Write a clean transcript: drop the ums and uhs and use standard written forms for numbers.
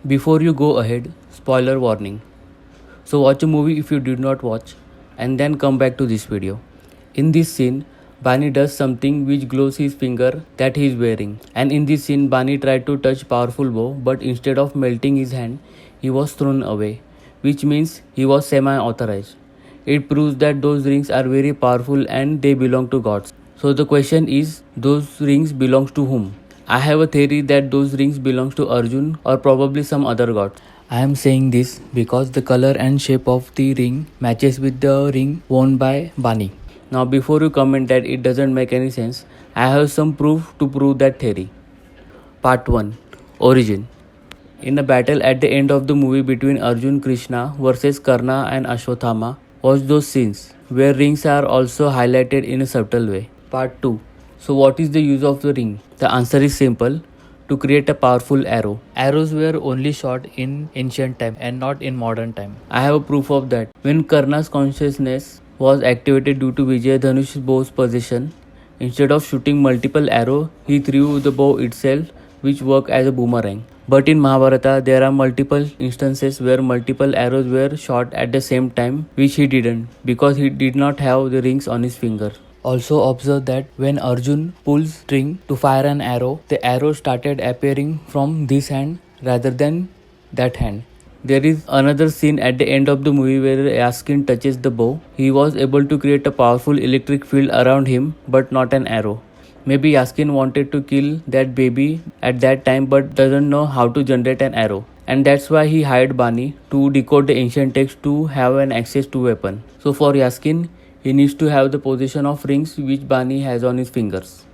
Before you go ahead, spoiler warning. So watch a movie if you did not watch and then come back to this video. In this scene, Bani does something which glows his finger that he is wearing. And in this scene, Bani tried to touch powerful bow, but instead of melting his hand, he was thrown away, which means he was semi-authorized. It proves that those rings are very powerful and they belong to gods. So the question is, those rings belongs to whom? I have a theory that those rings belongs to Arjun or probably some other god. I am saying this because the color and shape of the ring matches with the ring worn by Bani. Now before you comment that it doesn't make any sense, I have some proof to prove that theory. Part 1. Origin. In a battle at the end of the movie between Arjun Krishna versus Karna and Ashwathama, watch those scenes where rings are also highlighted in a subtle way. Part 2. So what is the use of the ring? The answer is simple. To create a powerful arrow. Arrows were only shot in ancient time and not in modern time. I have a proof of that. When Karna's consciousness was activated due to Vijayadhanush's bow's position, instead of shooting multiple arrows, he threw the bow itself, which worked as a boomerang. But in Mahabharata, there are multiple instances where multiple arrows were shot at the same time, which he didn't, because he did not have the rings on his finger. Also observe that when Arjun pulls string to fire an arrow, the arrow started appearing from this hand rather than that hand. There is another scene at the end of the movie where Yaskin touches the bow. He was able to create a powerful electric field around him but not an arrow. Maybe Yaskin wanted to kill that baby at that time but doesn't know how to generate an arrow. And that's why he hired Bani to decode the ancient text to have an access to weapon. So for Yaskin, he needs to have the position of rings which Bani has on his fingers.